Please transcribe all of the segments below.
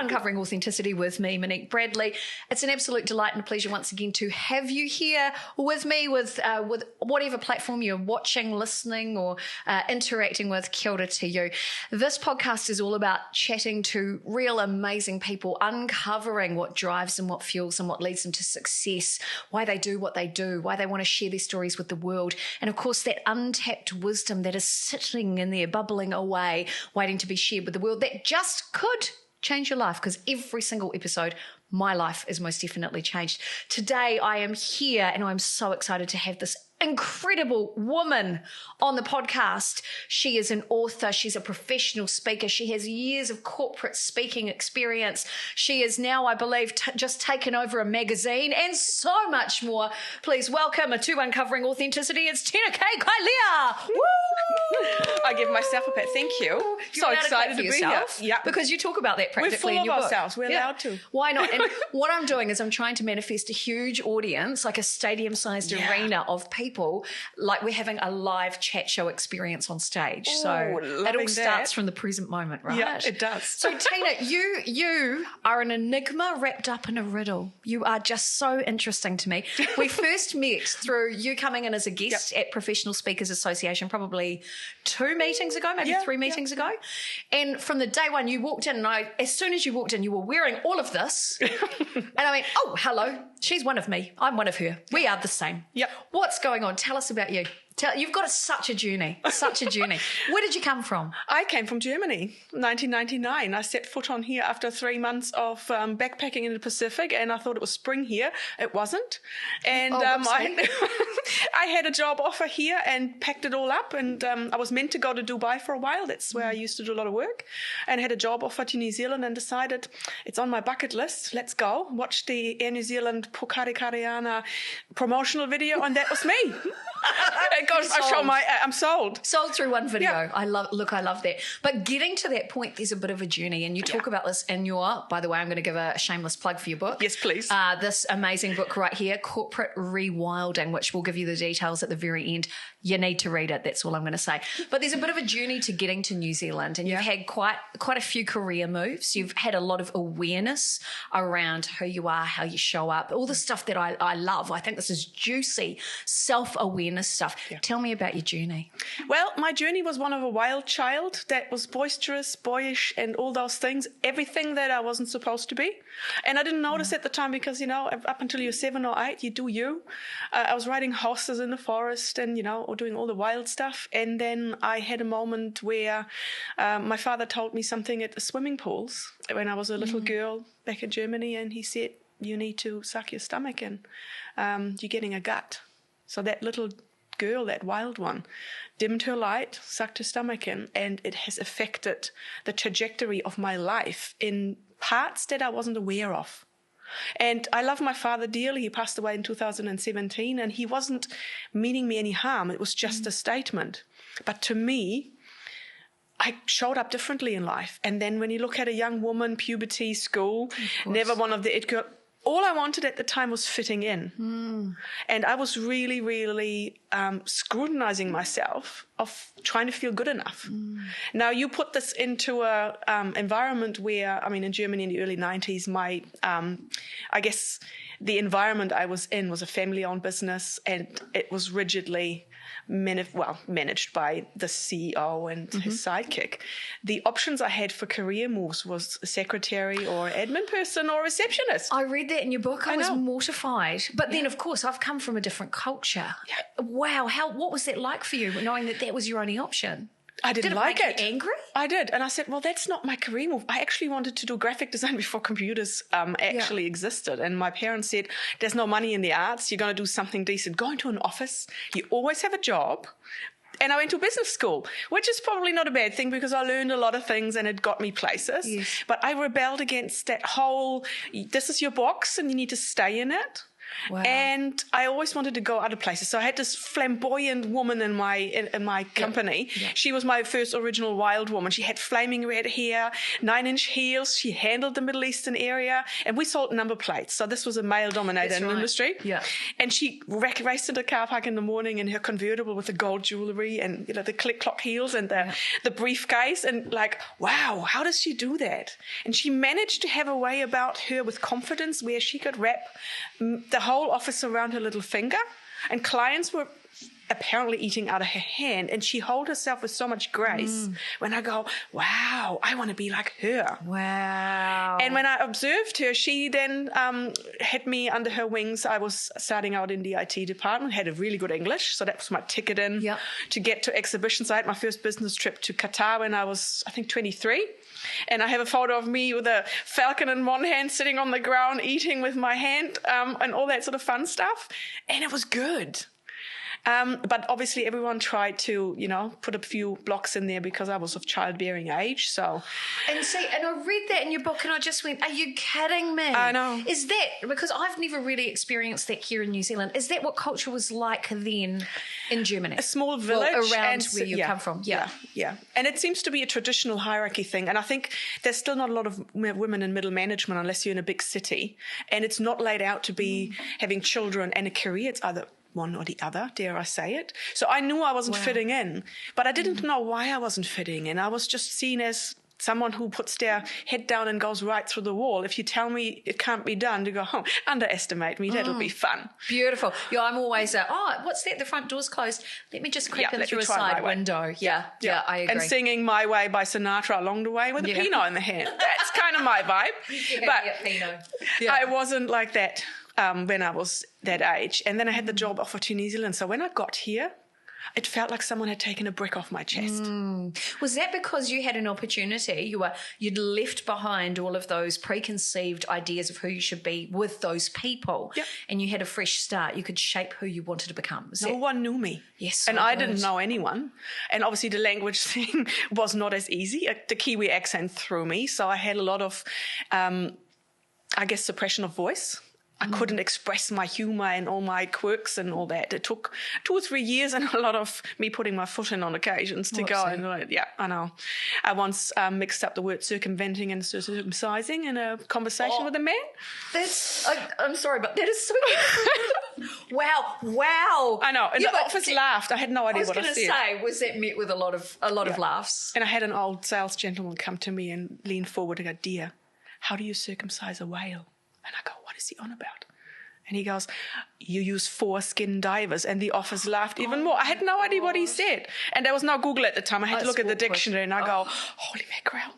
Uncovering Authenticity with me, Monique Bradley. It's an absolute delight and a pleasure once again to have you here with me with whatever platform you're watching, listening or interacting with. Kia ora to you. This podcast is all about chatting to real amazing people, uncovering what drives them, what fuels them, what leads them to success, why they do what they do, why they want to share their stories with the world. And of course, that untapped wisdom that is sitting in there, bubbling away, waiting to be shared with the world, that just could change your life, because every single episode, my life is most definitely changed. Today, I am here and I'm so excited to have this incredible woman on the podcast. She is an author. She's a professional speaker. She has years of corporate speaking experience. She is now, I believe, just taken over a magazine and so much more. Please welcome to Uncovering Authenticity. It's Tina Kapp-Kailea. Woo! I give myself a pat. Thank you. So excited to be here. Yeah, because you talk about that practically in your book. We're full of ourselves. We're allowed to. Why not? And what I'm doing is I'm trying to manifest a huge audience, like a stadium-sized arena of people, like we're having a live chat show experience on stage. So it all starts from the present moment, right? Yeah, it does. So Tina, you are an enigma wrapped up in a riddle. You are just so interesting to me. We first met through you coming in as a guest at Professional Speakers Association, probably 2 meetings ago, maybe 3 meetings ago. And from the day one you walked in, and as soon as you walked in, you were wearing all of this. And I went, oh, hello, she's one of me. I'm one of her. We are the same. Yep. What's going on? Tell us about you. You've got such a journey, such a journey. Where did you come from? I came from Germany, 1999. I set foot on here after 3 months of backpacking in the Pacific, and I thought it was spring here. It wasn't. And I had a job offer here and packed it all up, and I was meant to go to Dubai for a while. That's where I used to do a lot of work, and had a job offer to New Zealand and decided it's on my bucket list. Let's go. Watch the Air New Zealand Pokari Kariana promotional video, and that was me. I'm sold. Sold through one video. Yeah. I love that. But getting to that point, there's a bit of a journey, and you talk about this in your, by the way, I'm going to give a shameless plug for your book. Yes, please. This amazing book right here, Corporate Rewilding, which we'll give you the details at the very end. You need to read it. That's all I'm going to say. But there's a bit of a journey to getting to New Zealand, and you've had quite a few career moves. You've had a lot of awareness around who you are, how you show up, all the stuff that I love. I think this is juicy self-awareness stuff. Yeah. Tell me about your journey. Well, my journey was one of a wild child that was boisterous, boyish, and all those things, everything that I wasn't supposed to be. And I didn't notice at the time because, up until you're 7 or 8, you do you. I was riding horses in the forest and, or doing all the wild stuff. And then I had a moment where my father told me something at the swimming pools when I was a little girl back in Germany, and he said, you need to suck your stomach in. You're getting a gut. So that little girl, that wild one, dimmed her light, sucked her stomach in, and it has affected the trajectory of my life in parts that I wasn't aware of. And I love my father dearly. He passed away in 2017, and he wasn't meaning me any harm. It was just a statement. But to me, I showed up differently in life. And then when you look at a young woman, puberty, school, never one of the it girl. All I wanted at the time was fitting in. And I was really, really scrutinizing myself of trying to feel good enough. Now, you put this into a environment where, in Germany in the early 90s, I guess the environment I was in was a family-owned business, and it was rigidly managed by the CEO and his sidekick. The options I had for career moves was a secretary or admin person or receptionist. I read that in your book. I was mortified. But then, of course, I've come from a different culture. Yeah. Wow. What was that like for you, knowing that was your only option? I didn't like it. Did it make you angry? I did. And I said, well, that's not my career move. I actually wanted to do graphic design before computers actually existed. And my parents said, there's no money in the arts. You're going to do something decent. Go into an office. You always have a job. And I went to business school, which is probably not a bad thing because I learned a lot of things and it got me places. Yes. But I rebelled against that whole, this is your box and you need to stay in it. Wow. And I always wanted to go other places. So I had this flamboyant woman in my company. Yep. She was my first original wild woman. She had flaming red hair, 9-inch heels. She handled the Middle Eastern area. And we sold number plates. So this was a male-dominated industry. Yeah. And she raced into the car park in the morning in her convertible with the gold jewelry and, you know, the click-clock heels and the briefcase. And like, wow, how does she do that? And she managed to have a way about her with confidence where she could wrap the whole office around her little finger, and clients were apparently eating out of her hand, and she held herself with so much grace. When I go, wow, I want to be like her. Wow. And when I observed her, she then had me under her wings. I was starting out in the IT department, had a really good English, so that was my ticket in to get to exhibitions. I had my first business trip to Qatar when I was, I think, 23. And I have a photo of me with a falcon in one hand, sitting on the ground, eating with my hand, and all that sort of fun stuff. And it was good. But obviously everyone tried to, you know, put a few blocks in there because I was of childbearing age. So, and I read that in your book and I just went, are you kidding me? I know. Is that, because I've never really experienced that here in New Zealand, is that what culture was like then in Germany? A small village. Around where you come from. Yeah. And it seems to be a traditional hierarchy thing. And I think there's still not a lot of women in middle management unless you're in a big city. And it's not laid out to be having children and a career. It's either one or the other, dare I say it. So I knew I wasn't fitting in, but I didn't know why I wasn't fitting in. I was just seen as someone who puts their head down and goes right through the wall. If you tell me it can't be done, to go, underestimate me, that'll be fun. Beautiful. Yeah, I'm always, what's that? The front door's closed. Let me just creep in through a side window. Yeah, I agree. And singing My Way by Sinatra along the way with a Pinot in the hand. That's kind of my vibe. Pinot. I wasn't like that when I was that age. And then I had the job offer to New Zealand. So when I got here, it felt like someone had taken a brick off my chest. Was that because you had an opportunity? You'd left behind all of those preconceived ideas of who you should be with those people, and you had a fresh start. You could shape who you wanted to become. No one knew me. Yes, and I didn't know anyone. And obviously the language thing was not as easy. The Kiwi accent threw me, so I had a lot of, suppression of voice. I couldn't express my humor and all my quirks and all that. It took 2 or 3 years and a lot of me putting my foot in on occasions to go. And I know. I once mixed up the word circumventing and circumcising in a conversation with a man. I'm sorry, but that is so Wow. I know. And the office laughed. I had no idea what I said. I was going to say, was that met with a lot of laughs? And I had an old sales gentleman come to me and lean forward and go, "Dear, how do you circumcise a whale?" And I go, "What is he on about?" And he goes, "You use foreskin divers." And the office laughed even more. I had no idea what he said. And there was no Google at the time. I had to look at the dictionary and I go, holy mackerel.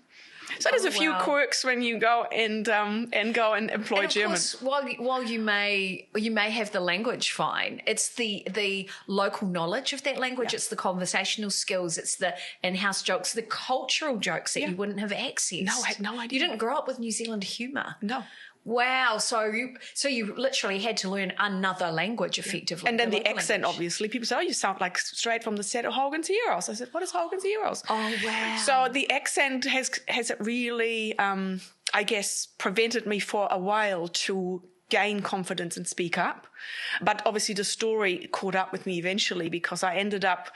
So there's a few quirks when you go and employ German. Course, while you may have the language fine, it's the local knowledge of that language. It's the conversational skills. It's the in-house jokes, the cultural jokes that you wouldn't have access. No, I had no idea. You didn't grow up with New Zealand humour. No. Wow, so you literally had to learn another language effectively. And then the accent, obviously. People say, "Oh, you sound like straight from the set of Hogan's Heroes." I said, "What is Hogan's Heroes?" Oh, wow. So the accent has really, prevented me for a while to gain confidence and speak up. But obviously the story caught up with me eventually because I ended up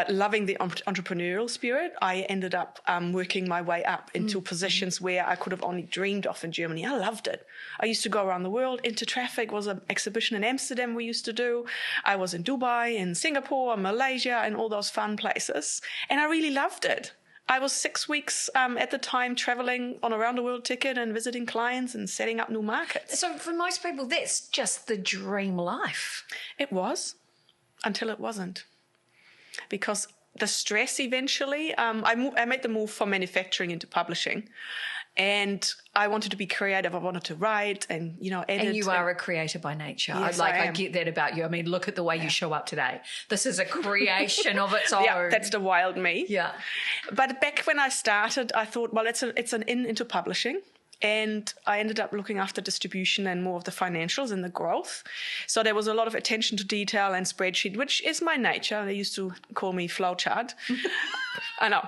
loving the entrepreneurial spirit. I ended up working my way up into positions where I could have only dreamed of in Germany. I loved it. I used to go around the world. Intertraffic was an exhibition in Amsterdam we used to do. I was in Dubai, in Singapore, Malaysia, and all those fun places. And I really loved it. I was 6 weeks at the time traveling on a round-the-world ticket and visiting clients and setting up new markets. So for most people, that's just the dream life. It was, until it wasn't. Because the stress eventually, I made the move from manufacturing into publishing. And I wanted to be creative. I wanted to write and, edit. And you are a creator by nature. Yes, I get that about you. I mean, look at the way you show up today. This is a creation of its own. Yeah, that's the wild me. Yeah. But back when I started, I thought, well, it's an into publishing. And I ended up looking after distribution and more of the financials and the growth. So there was a lot of attention to detail and spreadsheet, which is my nature. They used to call me flowchart. I know.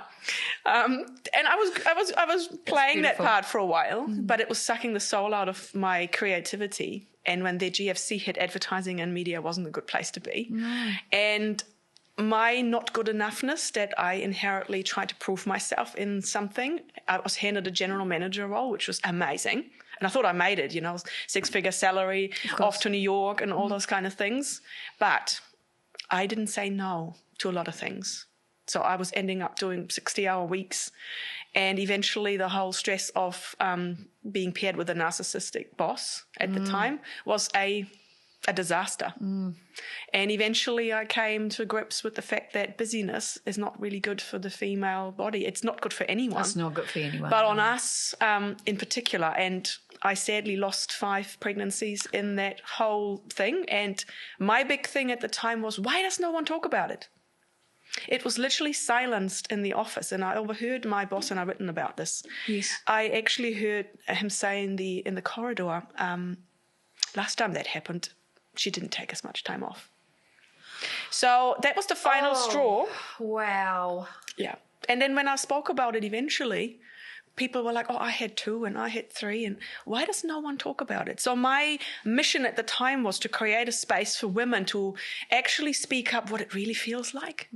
And I was playing that part for a while, Mm-hmm. but it was sucking the soul out of my creativity. And when the GFC hit, advertising and media wasn't a good place to be. No. And my not good enoughness that I inherently tried to prove myself in something, I was handed a general manager role, which was amazing. And I thought I made it, 6-figure salary, off to New York and all those kind of things. But I didn't say no to a lot of things. So I was ending up doing 60-hour weeks. And eventually the whole stress of being paired with a narcissistic boss at the time was a disaster. And eventually I came to grips with the fact that busyness is not really good for the female body. It's not good for anyone. It's not good for anyone. But on us in particular. And I sadly lost 5 pregnancies in that whole thing. And my big thing at the time was, why does no one talk about it? It was literally silenced in the office, and I overheard my boss, and I've written about this. Yes. I actually heard him say in the corridor, last time that happened, she didn't take as much time off. So that was the final straw. Wow. Yeah. And then when I spoke about it eventually, people were like, oh, I had 2 and I had 3. And why does no one talk about it? So my mission at the time was to create a space for women to actually speak up what it really feels like.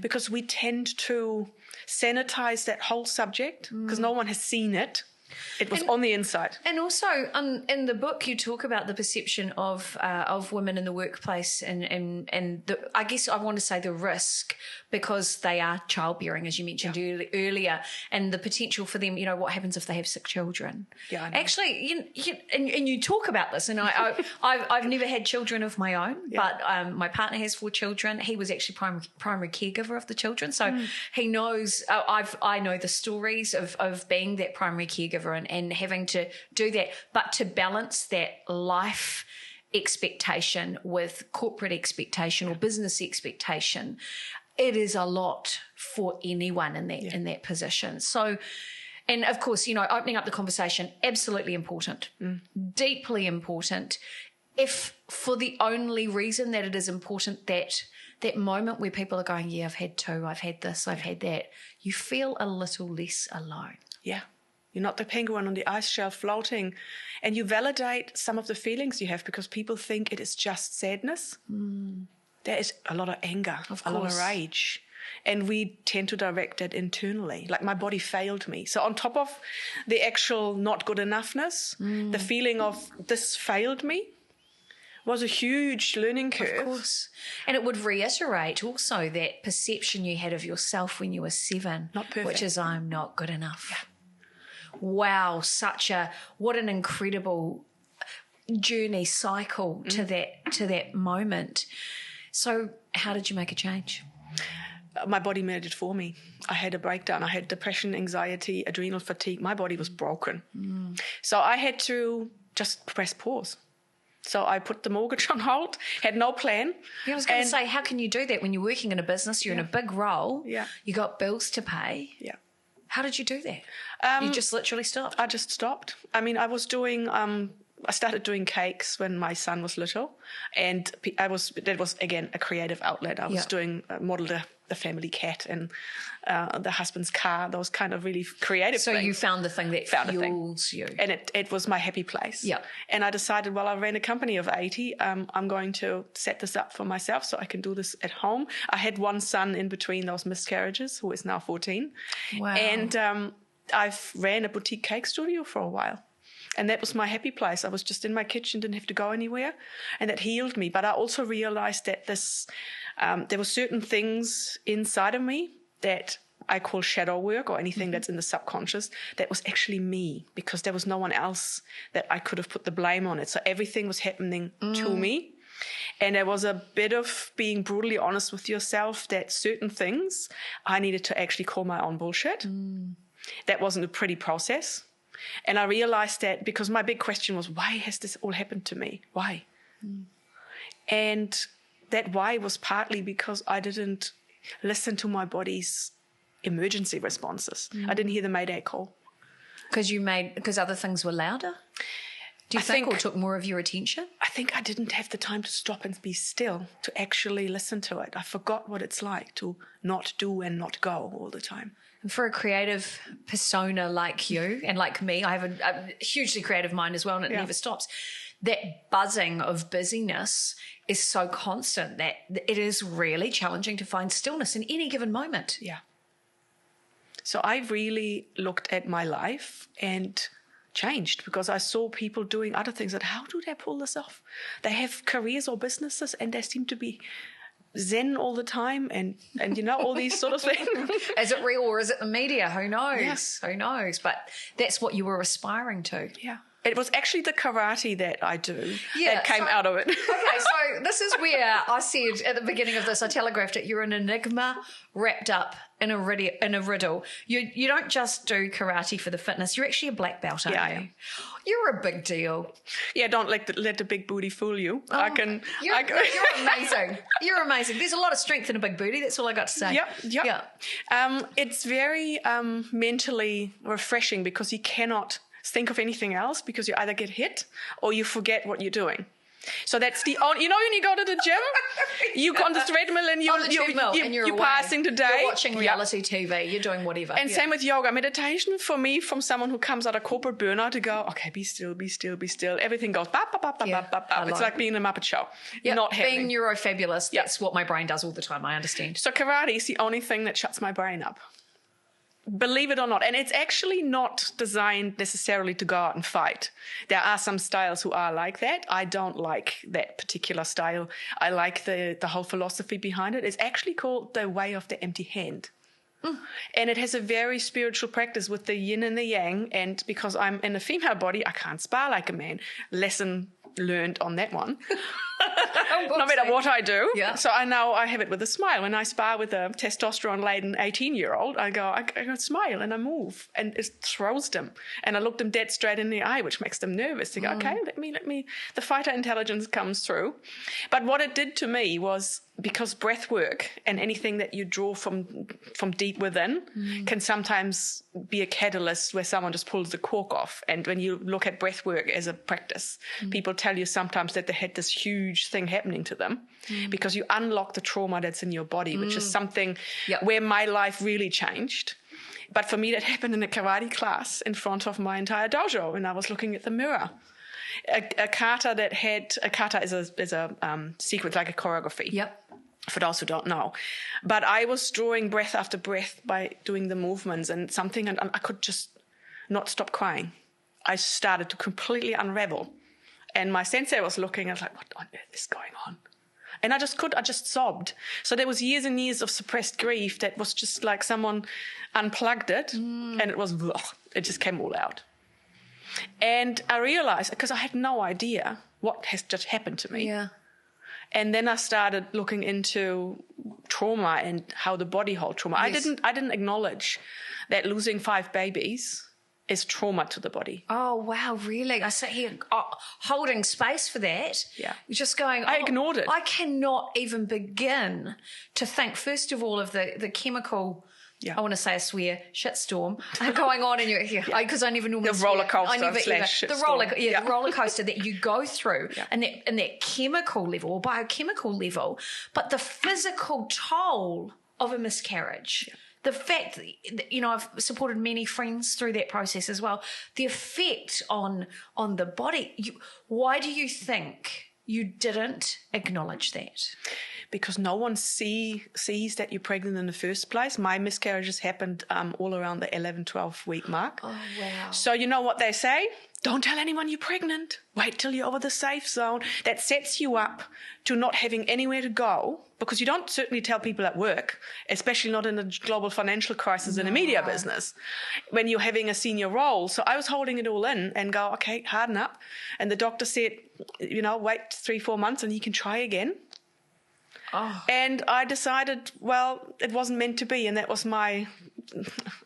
Because we tend to sanitize that whole subject because no one has seen it. It was on the inside. And also, in the book, you talk about the perception of women in the workplace and I guess I want to say the risk because they are childbearing, as you mentioned earlier, and the potential for them, what happens if they have sick children. Yeah, I know. Actually, and you talk about this, and I've never had children of my own, but my partner has 4 children. He was actually primary caregiver of the children, so he knows, I know the stories of being that primary caregiver and having to do that, but to balance that life expectation with corporate expectation or business expectation, it is a lot for anyone in that position. So, and of course, opening up the conversation, absolutely important, deeply important. If for the only reason that it is important that moment where people are going, I've had 2, I've had this, I've had that, you feel a little less alone. Yeah. You're not the penguin on the ice shelf floating. And you validate some of the feelings you have because people think it is just sadness. There is a lot of anger, a lot of rage. And we tend to direct it internally. Like my body failed me. So on top of the actual not good enoughness, the feeling of this failed me was a huge learning curve. Of course. And it would reiterate also that perception you had of yourself when you were 7. Not perfect. Which is, I'm not good enough. Yeah. Wow, what an incredible journey cycle to that moment. So how did you make a change? My body made it for me. I had a breakdown. I had depression, anxiety, adrenal fatigue. My body was broken. So I had to just press pause. So I put the mortgage on hold, had no plan. Yeah, I was going to say, how can you do that when you're working in a business, you're in a big role, you got bills to pay? Yeah. How did you do that? You just literally stopped? I just stopped. I mean, I was doing, I started doing cakes when my son was little. And that was, again, a creative outlet. I was doing, modeled the family cat and the husband's car, those kind of really creative things. So you found the thing that fuels you. And it was my happy place. Yeah. And I decided, well, I ran a company of 80. I'm going to set this up for myself so I can do this at home. I had one son in between those miscarriages who is now 14. Wow. And I've ran a boutique cake studio for a while. And that was my happy place. I was just in my kitchen, didn't have to go anywhere. And that healed me. But I also realized that there were certain things inside of me that I call shadow work or anything that's in the subconscious that was actually me because there was no one else that I could have put the blame on it. So everything was happening to me. And there was a bit of being brutally honest with yourself that certain things I needed to actually call my own bullshit. That wasn't a pretty process. And I realized that because my big question was, why has this all happened to me? Why? And that why was partly because I didn't listen to my body's emergency responses. I didn't hear the Mayday call. Because other things were louder? Do you think or took more of your attention? I think I didn't have the time to stop and be still, to actually listen to it. I forgot what it's like to not do and not go all the time. For a creative persona like you and like me, I have a hugely creative mind as well, and it never stops. That buzzing of busyness is so constant that it is really challenging to find stillness in any given moment. Yeah. So I really looked at my life and changed, because I saw people doing other things, that how do they pull this off? They have careers or businesses and they seem to be zen all the time and all these sort of things. Is it real or is it the media? Who knows? Yeah. Who knows? But that's what you were aspiring to. Yeah. It was actually the karate that I do that came out of it. Okay, so this is where I said at the beginning of this, I telegraphed it, you're an enigma wrapped up in a riddle. You don't just do karate for the fitness. You're actually a black belt, aren't you? You're a big deal. Yeah, don't let the big booty fool you. You're amazing. You're amazing. There's a lot of strength in a big booty. That's all I got to say. Yep. It's very mentally refreshing, because you cannot think of anything else, because you either get hit or you forget what you're doing. So that's the only, when you go to the gym, you go on the treadmill and you're passing the day. You're watching reality TV, you're doing whatever. And same with yoga. Meditation, for me, from someone who comes out of corporate burnout, to go, okay, be still, be still, be still. Everything goes bap, bap, bap, bap, bap, bap. It's like being in a Muppet show. Not happening. Being neurofabulous, that's what my brain does all the time, I understand. So karate is the only thing that shuts my brain up. Believe it or not. And it's actually not designed necessarily to go out and fight. There are some styles who are like that. I don't like that particular style. I like the whole philosophy behind it. It's actually called the way of the empty hand. And it has a very spiritual practice with the yin and the yang. And because I'm in a female body, I can't spar like a man. Lesson learned on that one. No matter what I do. Yeah. So I have it with a smile. When I spar with a testosterone-laden 18-year-old, I go smile and I move, and it throws them. And I look them dead straight in the eye, which makes them nervous. They go, okay, let me. The fighter intelligence comes through. But what it did to me was, because breath work and anything that you draw from deep within can sometimes be a catalyst where someone just pulls the cork off. And when you look at breath work as a practice, people tell you sometimes that they had this huge thing happening to them because you unlock the trauma that's in your body, which is something where my life really changed. But for me, that happened in a karate class in front of my entire dojo when I was looking at the mirror. A kata is a sequence, like a choreography. Yep. For those who don't know. But I was drawing breath after breath by doing the movements, and I could just not stop crying. I started to completely unravel. And my sensei was looking, I was like, what on earth is going on? And I just sobbed. So there was years and years of suppressed grief that was just like someone unplugged it, and it just came all out. And I realized, because I had no idea what has just happened to me. Yeah. And then I started looking into trauma and how the body holds trauma. Yes. I didn't acknowledge that losing 5 babies is trauma to the body. Oh, wow, really? I sit here holding space for that. Yeah. You're just going, I ignored it. I cannot even begin to think, first of all, of the chemical, I want to say a swear, shitstorm going on in your ear, because I never normally the roller coaster the roller coaster that you go through, and that chemical level or biochemical level, but the physical toll of a miscarriage. Yeah. The fact that, I've supported many friends through that process as well. The effect on the body. Why do you think you didn't acknowledge that? Because no one sees that you're pregnant in the first place. My miscarriages happened all around the 11, 12 week mark. Oh, wow. So you know what they say? Don't tell anyone you're pregnant. Wait till you're over the safe zone. That sets you up to not having anywhere to go, because you don't certainly tell people at work, especially not in a global financial crisis in a media business, when you're having a senior role. So I was holding it all in and go, okay, harden up. And the doctor said, wait 3-4 months and you can try again. Oh. And I decided, well, it wasn't meant to be. And that was my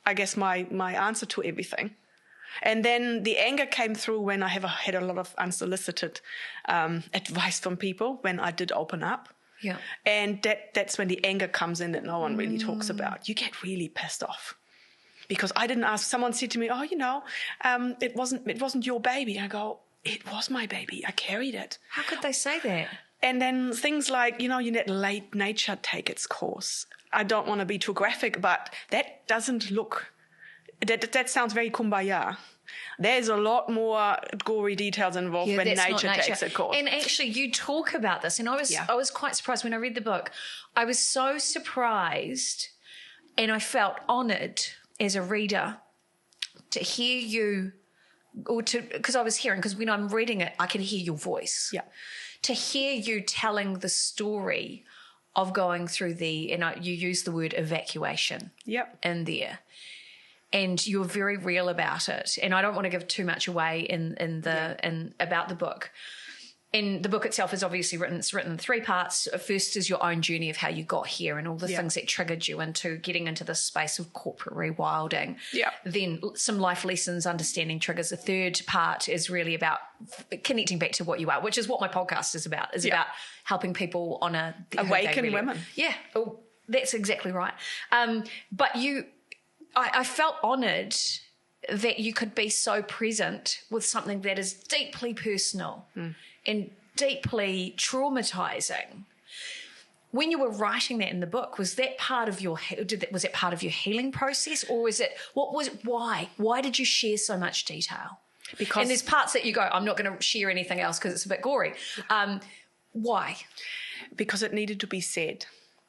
answer to everything. And then the anger came through when I had a lot of unsolicited advice from people when I did open up. Yeah. And that's when the anger comes in that no one really talks about. You get really pissed off. Because I didn't ask. Someone said to me, it wasn't your baby. I go, it was my baby. I carried it. How could they say that? And then things like, you let nature take its course. I don't want to be too graphic, but that doesn't look, that sounds very kumbaya. There's a lot more gory details involved when nature takes its course. And actually, you talk about this, and I was quite surprised when I read the book. I was so surprised, and I felt honoured as a reader to hear you, because I was hearing, because when I'm reading it, I can hear your voice. Yeah. To hear you telling the story of going through you use the word evacuation in there. And you're very real about it. And I don't want to give too much away in about the book. And the book itself is obviously written in 3 parts. First is your own journey of how you got here and all the things that triggered you into getting into this space of corporate rewilding. Yeah. Then some life lessons, understanding triggers. The 3rd part is really about connecting back to what you are, which is what my podcast is about, about helping people on awaken women. Yeah. Oh, that's exactly right. But I felt honoured that you could be so present with something that is deeply personal and deeply traumatizing. When you were writing that in the book, was that part of your healing process, or was it why did you share so much detail? Because, and there's parts that you go, I'm not going to share anything else because it's a bit gory. Why? Because it needed to be said,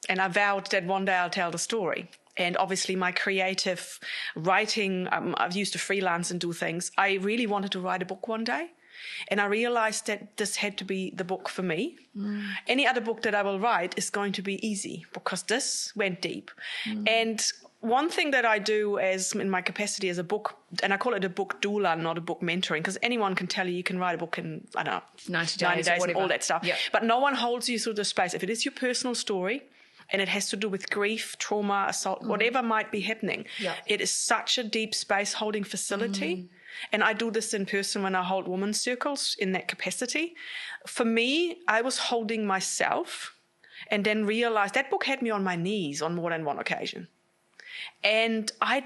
and I vowed that one day I'll tell the story. And obviously my creative writing, I've used to freelance and do things. I really wanted to write a book one day. And I realized that this had to be the book for me. Any other book that I will write is going to be easy because this went deep. And one thing that I do in my capacity as a book, and I call it a book doula, not a book mentoring, because anyone can tell you can write a book in, 90 days and all that stuff. Yep. But no one holds you through the space. If it is your personal story, and it has to do with grief, trauma, assault, whatever might be happening. Yeah. It is such a deep space holding facility. And I do this in person when I hold women's circles in that capacity. For me, I was holding myself and then realized that book had me on my knees on more than one occasion. And I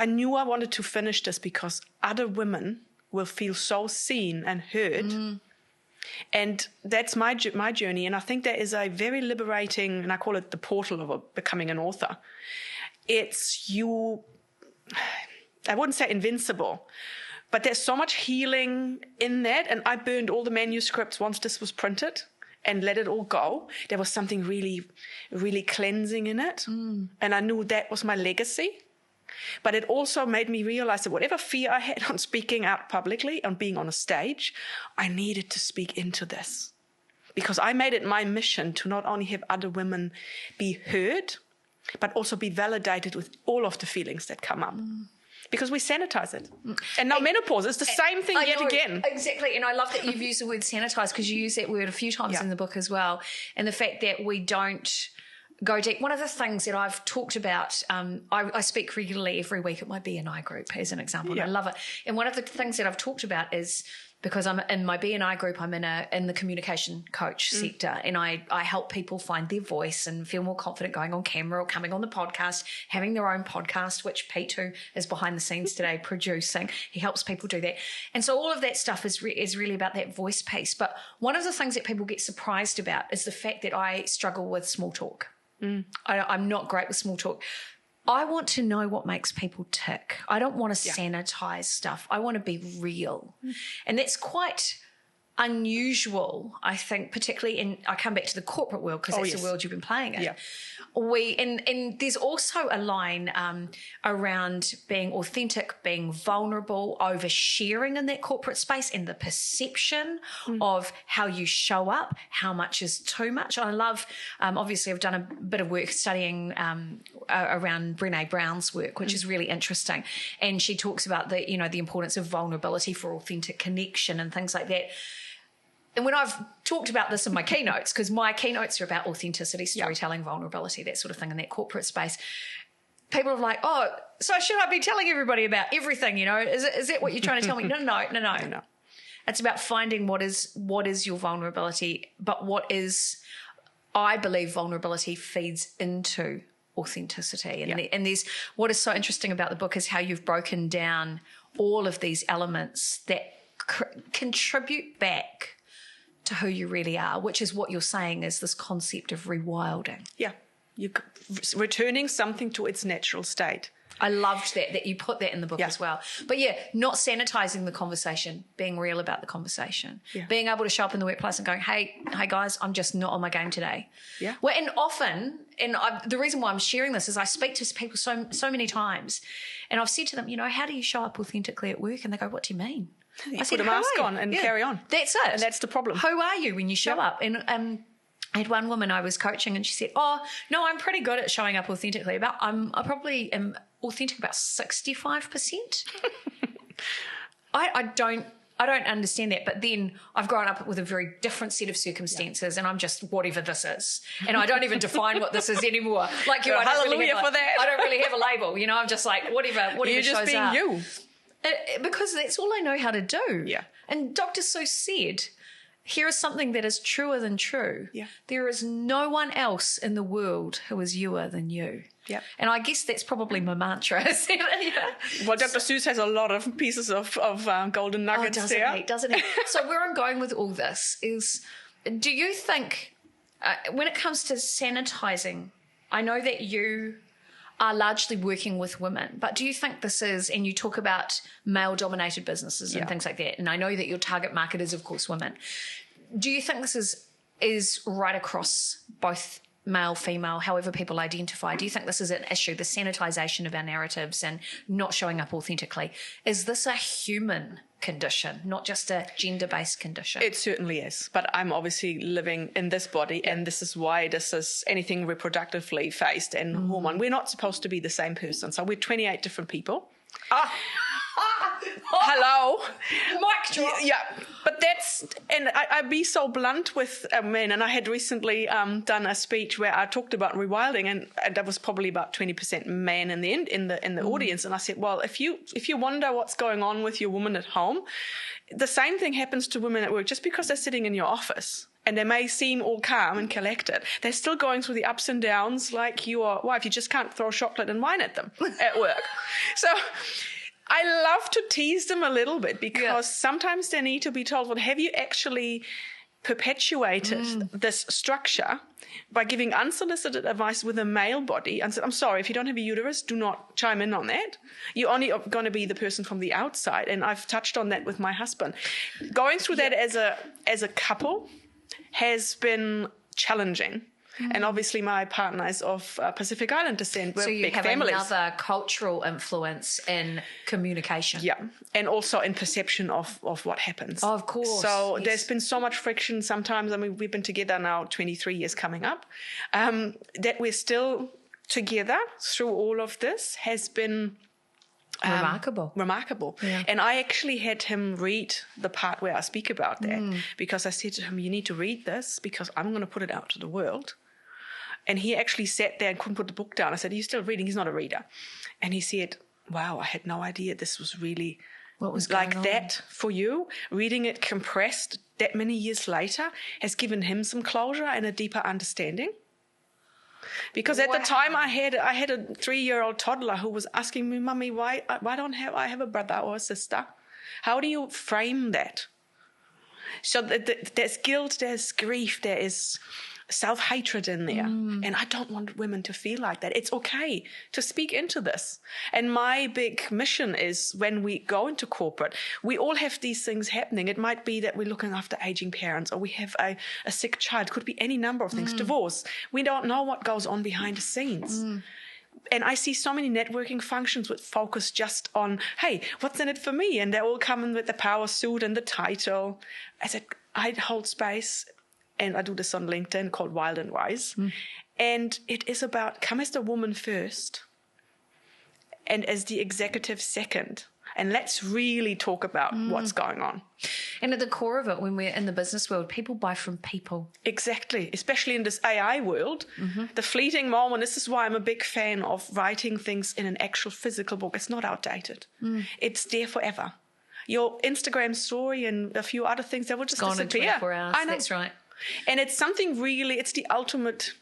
knew I wanted to finish this because other women will feel so seen and heard. And that's my journey. And I think that is a very liberating, and I call it the portal of becoming an author. It's I wouldn't say invincible, but there's so much healing in that. And I burned all the manuscripts once this was printed and let it all go. There was something really, really cleansing in it. And I knew that was my legacy. But it also made me realize that whatever fear I had on speaking out publicly, on being on a stage, I needed to speak into this. Because I made it my mission to not only have other women be heard, but also be validated with all of the feelings that come up. Because we sanitize it. And now menopause, it's the same thing yet again. Exactly. And I love that you've used the word sanitize because you use that word a few times in the book as well. And the fact that we don't go deep. One of the things that I've talked about, I speak regularly every week at my BNI group as an example, and I love it. And one of the things that I've talked about is because I'm in my BNI group, I'm in the communication coach sector, and I help people find their voice and feel more confident going on camera or coming on the podcast, having their own podcast, which Pete, who is behind the scenes today producing, he helps people do that. And so all of that stuff is really about that voice piece. But one of the things that people get surprised about is the fact that I struggle with small talk. I'm not great with small talk. I want to know what makes people tick. I don't want to sanitize stuff. I want to be real. And that's quite unusual, I think, particularly I come back to the corporate world because that's the world you've been playing in. And there's also a line around being authentic, being vulnerable, oversharing in that corporate space, and the perception of how you show up, how much is too much. I love, obviously I've done a bit of work studying around Brené Brown's work, which is really interesting. And she talks about the importance of vulnerability for authentic connection and things like that. And when I've talked about this in my keynotes, because my keynotes are about authenticity, storytelling, vulnerability, that sort of thing in that corporate space, people are like, oh, so should I be telling everybody about everything, Is that what you're trying to tell me? No. It's about finding what is your vulnerability, but I believe vulnerability feeds into authenticity. And there's what is so interesting about the book is how you've broken down all of these elements that contribute back to who you really are, which is what you're saying is this concept of rewilding. Yeah. You're returning something to its natural state. I loved that you put that in the book as well. But yeah, not sanitizing the conversation, being real about the conversation, being able to show up in the workplace and going, hey guys, I'm just not on my game today. Yeah. Well, and often, the reason why I'm sharing this is I speak to people so many times, and I've said to them, how do you show up authentically at work? And they go, what do you mean? I said, put a mask on and carry on. That's it. And that's the problem. Who are you when you show up? And I had one woman I was coaching and she said, no, I'm pretty good at showing up authentically. I probably am authentic about 65%. I don't understand that, but then I've grown up with a very different set of circumstances and I'm just whatever this is. And I don't even define what this is anymore. Like you, hallelujah for that. I don't really have a label, I'm just like whatever You're shows just being up. you. Because that's all I know how to do. Yeah. And Dr. Seuss said, here is something that is truer than true. Yeah. There is no one else in the world who is youer than you. Yeah. And I guess that's probably my mantra. Well, Dr. Seuss has a lot of pieces of golden nuggets there. Doesn't he? So where I'm going with all this is, do you think, when it comes to sanitizing, I know that you are largely working with women, but do you think this is, and you talk about male-dominated businesses and things like that, and I know that your target market is, of course, women. Do you think this is right across both male, female, however people identify? Do you think this is an issue, the sanitization of our narratives and not showing up authentically? Is this a human condition, not just a gender-based condition? It certainly is, but I'm obviously living in this body, and this is why this is anything reproductively faced and hormone. We're not supposed to be the same person, so we're 28 different people. Hello. Mic drop. Yeah, but that's, and I be so blunt with men, and I had recently done a speech where I talked about rewilding, and that was probably about 20% men in the audience, and I said, well, if you wonder what's going on with your woman at home, the same thing happens to women at work. Just because they're sitting in your office and they may seem all calm and collected, they're still going through the ups and downs like your wife. You just can't throw chocolate and wine at them at work. So I love to tease them a little bit because sometimes they need to be told, well, have you actually perpetuated this structure by giving unsolicited advice with a male body and said, I'm sorry, if you don't have a uterus, do not chime in on that. You're only going to be the person from the outside. And I've touched on that with my husband. Going through that as a couple has been challenging. And obviously my partner is of Pacific Island descent. We're so you big have families. Another cultural influence in communication. Yeah, and also in perception of what happens. Oh, of course. So there's been so much friction sometimes. I mean, we've been together now 23 years coming up. That we're still together through all of this has been remarkable. Yeah. And I actually had him read the part where I speak about that because I said to him, you need to read this because I'm going to put it out to the world. And he actually sat there and couldn't put the book down. I said, are you still reading? He's not a reader. And he said, wow, I had no idea this was really what was like going on? that for you. Reading it compressed that many years later has given him some closure and a deeper understanding. Because at the time I had a 3-year-old toddler who was asking me, Mummy, why don't I have a brother or a sister? How do you frame that? So there's guilt, there's grief, there is self-hatred in there. And I don't want women to feel like that. It's okay to speak into this. And my big mission is when we go into corporate, we all have these things happening. It might be that we're looking after aging parents or we have a sick child. Could be any number of things. Divorce. We don't know what goes on behind the scenes. And I see so many networking functions with focus just on, hey, what's in it for me? And they all come in with the power suit and the title. I said, I hold space. And I do this on LinkedIn called Wild and Wise. And it is about come as the woman first and as the executive second. And let's really talk about what's going on. And at the core of it, when we're in the business world, people buy from people. Exactly. Especially in this AI world, the fleeting moment. This is why I'm a big fan of writing things in an actual physical book. It's not outdated. It's there forever. Your Instagram story and a few other things, they will just disappear. Gone in 24 hours. I know. That's right. And it's something really, it's the ultimate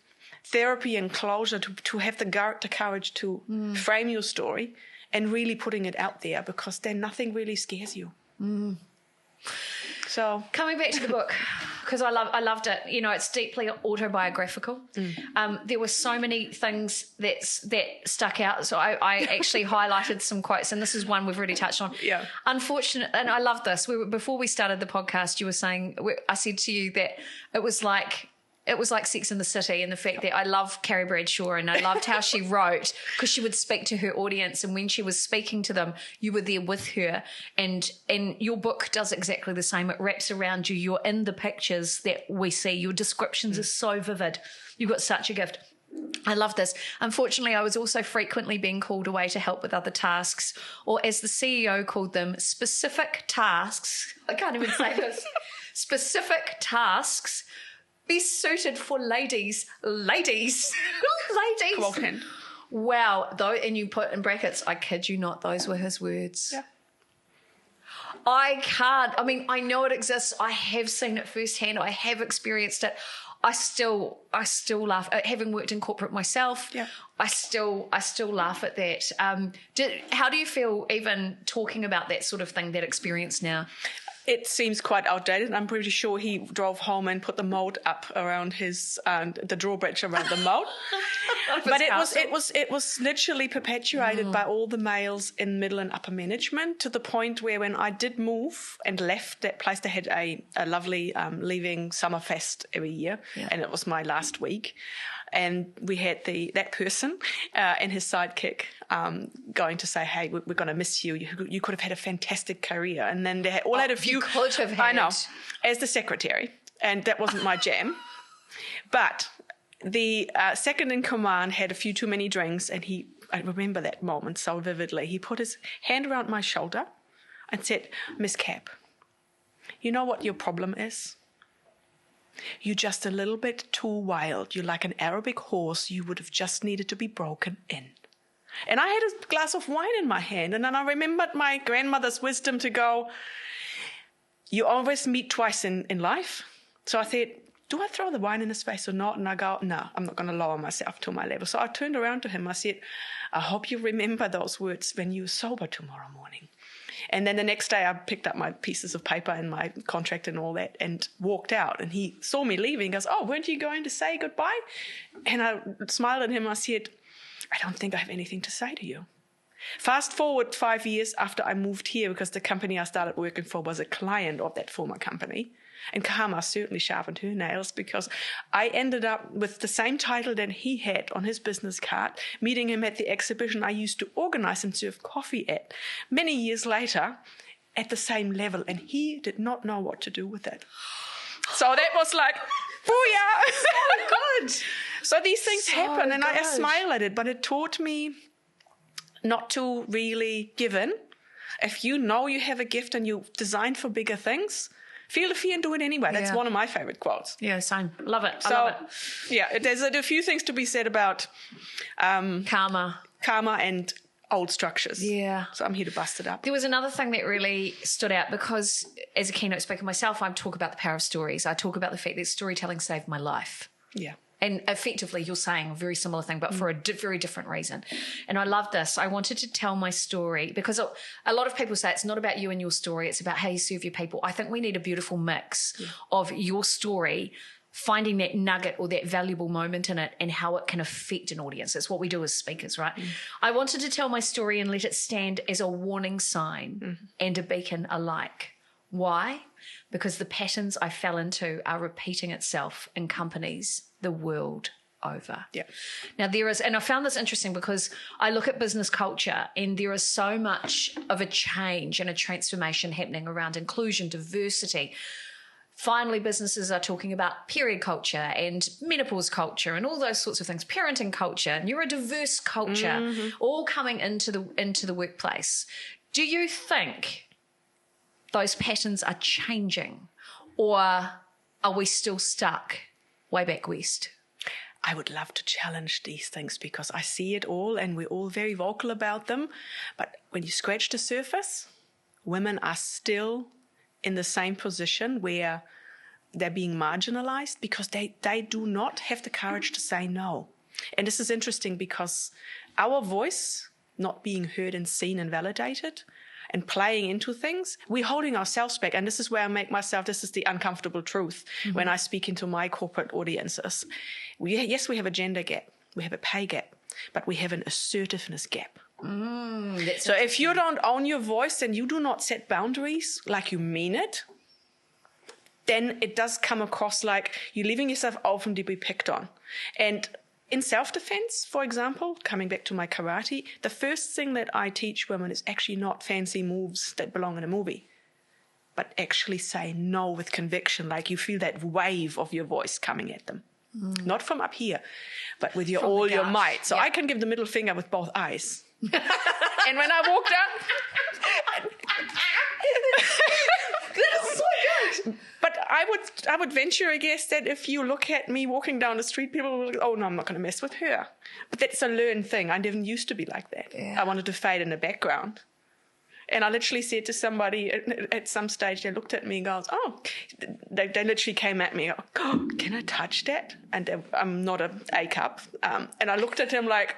therapy and closure to have the courage to frame your story and really putting it out there because then nothing really scares you. So coming back to the book, because I loved it. You know, it's deeply autobiographical. There were so many things that stuck out. So I actually highlighted some quotes, and this is one we've already touched on. Yeah. Unfortunate, and I love this. Before we started the podcast, you were saying, I said to you that it was like Sex and the City, and the fact that I love Carrie Bradshaw, and I loved how she wrote, because she would speak to her audience, and when she was speaking to them, you were there with her. And your book does exactly the same. It wraps around you. You're in the pictures that we see. Your descriptions are so vivid. You've got such a gift. I love this. Unfortunately, I was also frequently being called away to help with other tasks, or as the CEO called them, specific tasks. I can't even say this. Specific tasks best suited for ladies. Ladies. Come on, Ken. Wow. Though, and you put in brackets, I kid you not, those were his words. Yeah. I can't. I mean, I know it exists. I have seen it firsthand. I have experienced it. I still laugh. Having worked in corporate myself, yeah. I still laugh at that. How do you feel even talking about that sort of thing, that experience now? It seems quite outdated. I'm pretty sure he drove home and put the moat up around the drawbridge around the moat. But it was literally perpetuated by all the males in middle and upper management, to the point where when I did move and left that place, they had a lovely leaving summer fest every year, and it was my last week. And we had that person and his sidekick going to say, hey, we're going to miss you. You could have had a fantastic career. And then they had a few. You could have had. I know, as the secretary. And that wasn't my jam. But the second in command had a few too many drinks. And I remember that moment so vividly. He put his hand around my shoulder and said, Miss Kapp, you know what your problem is? You're just a little bit too wild. You're like an Arabic horse. You would have just needed to be broken in. And I had a glass of wine in my hand. And then I remembered my grandmother's wisdom to go, you always meet twice in life. So I said, do I throw the wine in his face or not? And I go, no, I'm not going to lower myself to my level. So I turned around to him. I said, I hope you remember those words when you're sober tomorrow morning. And then the next day I picked up my pieces of paper and my contract and all that and walked out. And he saw me leaving and goes, oh, weren't you going to say goodbye? And I smiled at him. I said, I don't think I have anything to say to you. Fast forward 5 years after I moved here, because the company I started working for was a client of that former company. And Karma certainly sharpened her nails, because I ended up with the same title that he had on his business card, meeting him at the exhibition I used to organize and serve coffee at many years later at the same level. And he did not know what to do with it. So that was like, booyah! So good. So these things happen, and good. I smile at it, but it taught me not to really give in. If you know you have a gift and you're designed for bigger things, feel the fear and do it anyway. That's one of my favorite quotes. Yeah, same. Love it. So, I love it. Yeah, there's a few things to be said about Karma and old structures. Yeah. So I'm here to bust it up. There was another thing that really stood out, because as a keynote speaker myself, I talk about the power of stories. I talk about the fact that storytelling saved my life. Yeah. And effectively, you're saying a very similar thing, but for a very different reason. And I love this. I wanted to tell my story, because a lot of people say it's not about you and your story. It's about how you serve your people. I think we need a beautiful mix of your story, finding that nugget or that valuable moment in it, and how it can affect an audience. It's what we do as speakers, right? I wanted to tell my story and let it stand as a warning sign and a beacon alike. Why? Because the patterns I fell into are repeating itself in companies the world over. Yeah. Now there is, and I found this interesting because I look at business culture, and there is so much of a change and a transformation happening around inclusion, diversity. Finally, businesses are talking about period culture and menopause culture and all those sorts of things, parenting culture, neurodiverse culture, all coming into the workplace. Do you think those patterns are changing, or are we still stuck way back west? I would love to challenge these things, because I see it all and we're all very vocal about them. But when you scratch the surface, women are still in the same position where they're being marginalized, because they do not have the courage to say no. And this is interesting, because our voice not being heard and seen and validated and playing into things, we're holding ourselves back. And this is where I make myself, this is the uncomfortable truth when I speak into my corporate audiences. Yes, we have a gender gap, we have a pay gap, but we have an assertiveness gap. So if you don't own your voice and you do not set boundaries like you mean it, then it does come across like you're leaving yourself open to be picked on. And in self-defense, for example, coming back to my karate, the first thing that I teach women is actually not fancy moves that belong in a movie, but actually say no with conviction, like you feel that wave of your voice coming at them. Not from up here, but with all your might. So I can give the middle finger with both eyes. And when I walk down... That is so good. But I would venture a guess that if you look at me walking down the street, people will go, oh, no, I'm not going to mess with her. But that's a learned thing. I didn't used to be like that. Yeah. I wanted to fade in the background. And I literally said to somebody at some stage, they looked at me and goes, oh, they literally came at me, oh, can I touch that? And I'm not a cup. And I looked at him like,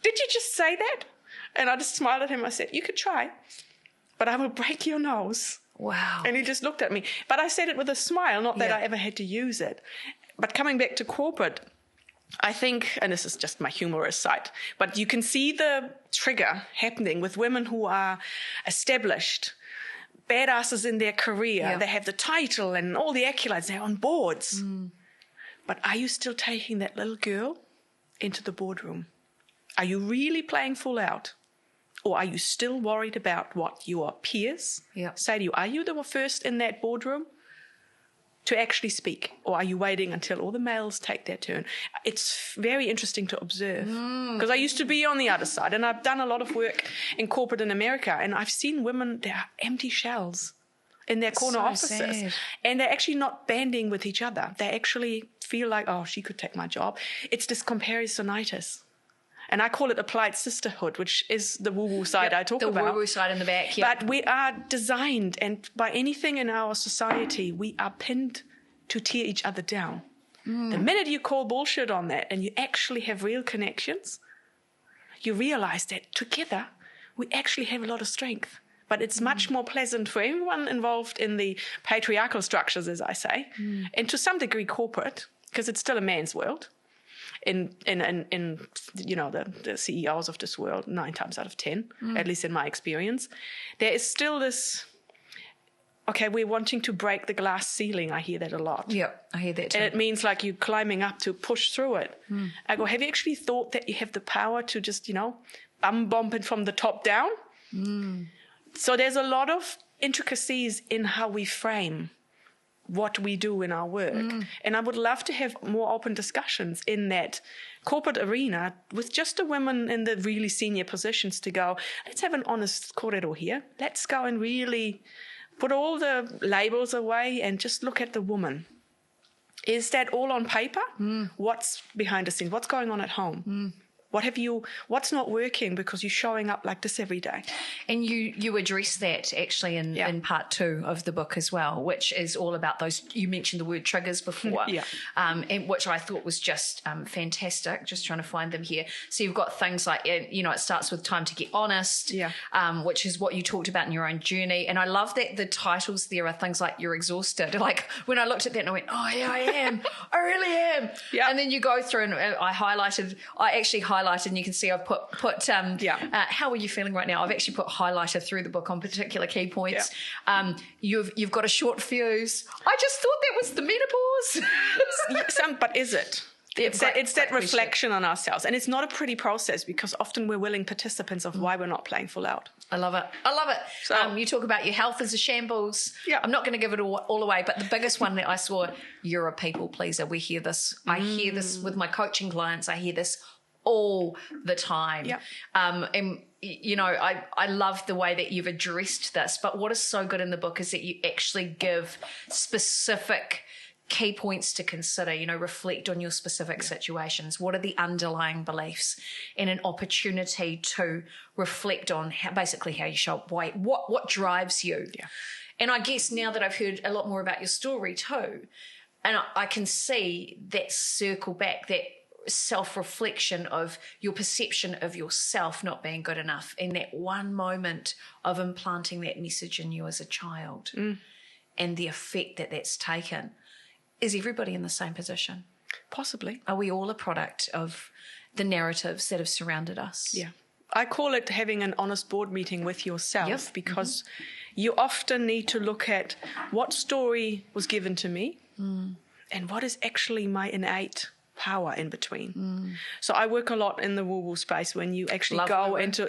did you just say that? And I just smiled at him. I said, you could try, but I will break your nose. Wow. And he just looked at me. But I said it with a smile, not that I ever had to use it. But coming back to corporate, I think, and this is just my humorous side, but you can see the trigger happening with women who are established, badasses in their career. Yeah. They have the title and all the accolades. They're on boards. But are you still taking that little girl into the boardroom? Are you really playing full out? Or are you still worried about what your peers say to you? Are you the first in that boardroom to actually speak? Or are you waiting until all the males take their turn? It's very interesting to observe. Because I used to be on the other side, and I've done a lot of work in corporate in America, and I've seen women, they are empty shells in their corner offices. Sad. And they're actually not banding with each other. They actually feel like, oh, she could take my job. It's this comparisonitis. And I call it applied sisterhood, which is the woo-woo side I talk about. The woo-woo side in the back, But we are designed, and by anything in our society, we are pinned to tear each other down. The minute you call bullshit on that and you actually have real connections, you realize that together we actually have a lot of strength. But it's much more pleasant for everyone involved in the patriarchal structures, as I say, and to some degree corporate, because it's still a man's world. In you know, the CEOs of this world, 9 times out of 10, at least in my experience, there is still this, okay, we're wanting to break the glass ceiling. I hear that a lot. Yeah, I hear that too. And it means like you climbing up to push through it. I go, have you actually thought that you have the power to just, you know, bump it from the top down? So there's a lot of intricacies in how we frame what we do in our work. And I would love to have more open discussions in that corporate arena with just the women in the really senior positions to go, let's have an honest corridor here. Let's go and really put all the labels away and just look at the woman. Is that all on paper? What's behind the scenes? What's going on at home? What's not working because you're showing up like this every day? And you address that actually in part 2 of the book as well, which is all about those, you mentioned the word triggers before, and which I thought was just fantastic, just trying to find them here. So you've got things like, you know, it starts with time to get honest, which is what you talked about in your own journey. And I love that the titles there are things like you're exhausted. Like when I looked at that and I went, oh yeah, I am. I really am. And then you go through and I actually highlighted, and you can see I've put how are you feeling right now? I've actually put highlighter through the book on particular key points. You've got a short fuse. I just thought that was the menopause. But is it? It's that reflection on ourselves. And it's not a pretty process because often we're willing participants of why we're not playing full out. I love it. So, you talk about your health as a shambles. I'm not going to give it all away, but the biggest one that I saw, you're a people pleaser. We hear this. I hear this with my coaching clients. I hear this all the time. And, you know, I love the way that you've addressed this, but what is so good in the book is that you actually give specific key points to consider, you know, reflect on your specific situations. What are the underlying beliefs, and an opportunity to reflect on basically how you show up, what drives you. And I guess now that I've heard a lot more about your story too, and I can see that circle back, that self-reflection of your perception of yourself not being good enough in that one moment of implanting that message in you as a child and the effect that that's taken. Is everybody in the same position? Possibly. Are we all a product of the narratives that have surrounded us? Yeah. I call it having an honest board meeting with yourself, because you often need to look at what story was given to me and what is actually my innate power in between. So I work a lot in the woo-woo space when you actually go into,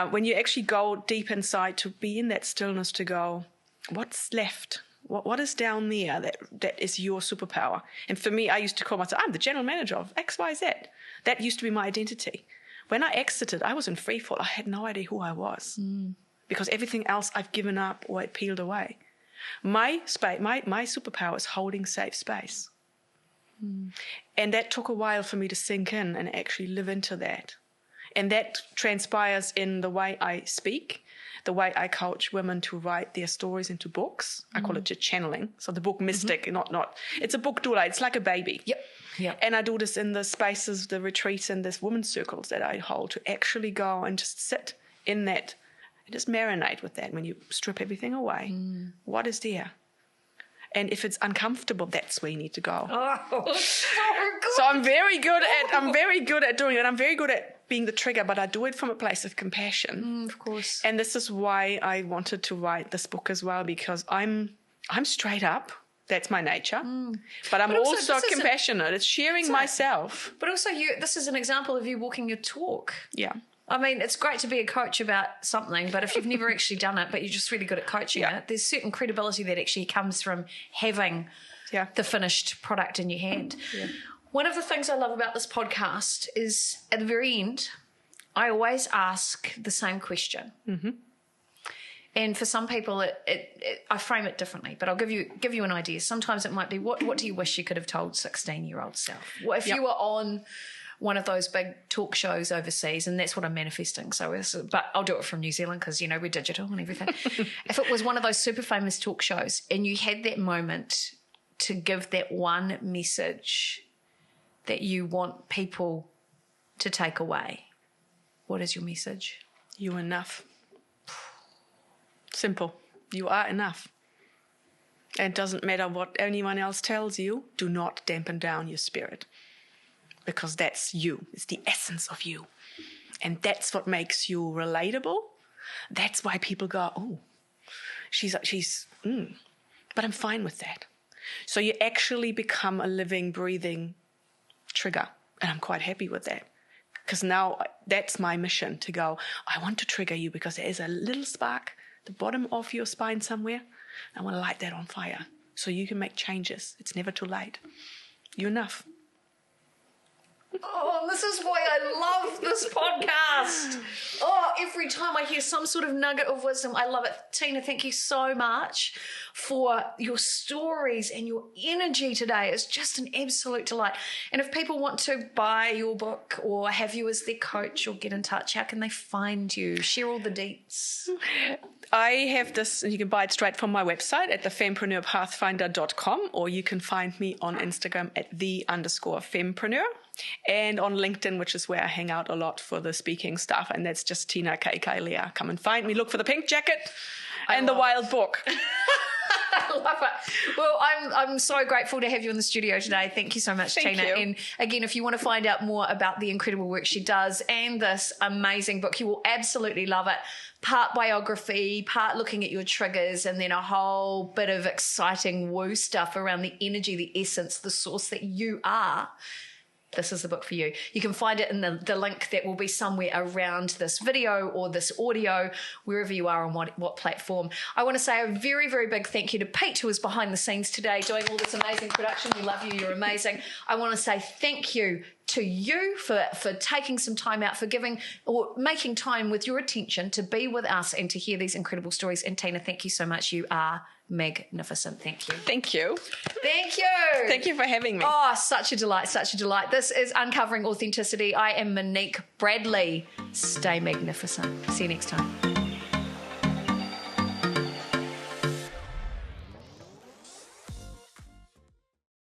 when you actually go deep inside to be in that stillness, to go, what's left? What is down there that is your superpower? And for me, I used to call myself, I'm the general manager of XYZ. That used to be my identity. When I exited, I was in free fall. I had no idea who I was because everything else I've given up or it peeled away. My superpower is holding safe space. And that took a while for me to sink in and actually live into that. And that transpires in the way I speak, the way I coach women to write their stories into books. I call it channeling. So the book Mystic, not it's a book doula. It's like a baby. Yep. And I do this in the spaces, the retreats and this women's circles that I hold, to actually go and just sit in that and just marinate with that. When you strip everything away, what is there? And if it's uncomfortable, that's where you need to go. Oh, so I'm very good at doing it. I'm very good at being the trigger, but I do it from a place of compassion. Of course. And this is why I wanted to write this book as well, because I'm straight up. That's my nature. But I'm also compassionate. It's sharing myself. But also this is an example of you walking your talk. Yeah. I mean, it's great to be a coach about something, but if you've never actually done it, but you're just really good at coaching it, there's certain credibility that actually comes from having the finished product in your hand. Yeah. One of the things I love about this podcast is at the very end, I always ask the same question. And for some people, I frame it differently, but I'll give you an idea. Sometimes it might be, what do you wish you could have told 16-year-old self? Well, if you were on one of those big talk shows overseas, and that's what I'm manifesting. But I'll do it from New Zealand because, we're digital and everything. If it was one of those super famous talk shows and you had that moment to give that one message that you want people to take away, what is your message? You're enough. Simple. You are enough. And it doesn't matter what anyone else tells you. Do not dampen down your spirit. Because that's you. It's the essence of you. And that's what makes you relatable. That's why people go, oh, she's but I'm fine with that. So you actually become a living, breathing trigger. And I'm quite happy with that. Because now that's my mission, to go, I want to trigger you because there is a little spark at the bottom of your spine somewhere. I want to light that on fire so you can make changes. It's never too late. You're enough. Oh, this is why I love this podcast. Oh, every time I hear some sort of nugget of wisdom, I love it. Tina, thank you so much for your stories and your energy today. It's just an absolute delight. And if people want to buy your book or have you as their coach or get in touch, how can they find you? Share all the deets. I have this, you can buy it straight from my website at thefempreneurpathfinder.com, or you can find me on Instagram at _fempreneur, and on LinkedIn, which is where I hang out a lot for the speaking stuff, and that's just Tina Kapp-Kailea. Come and find me. Look for the pink jacket and the wild book. I love it. Well, I'm so grateful to have you in the studio today. Thank you so much, Tina. You. And again, if you want to find out more about the incredible work she does and this amazing book, you will absolutely love it. Part biography, part looking at your triggers, and then a whole bit of exciting woo stuff around the energy, the essence, the source that you are. This is the book for you. You can find it in the link that will be somewhere around this video or this audio, wherever you are on what platform. I want to say a very, very big thank you to Pete, who is behind the scenes today doing all this amazing production. We love you. You're amazing. I want to say thank you to you for taking some time out, for giving or making time with your attention to be with us and to hear these incredible stories. And Tina, thank you so much. You are magnificent. Thank you. Thank you. Thank you. Thank you for having me. Oh, such a delight, such a delight. This is Uncovering Authenticity. I am Monique Bradley. Stay magnificent. See you next time.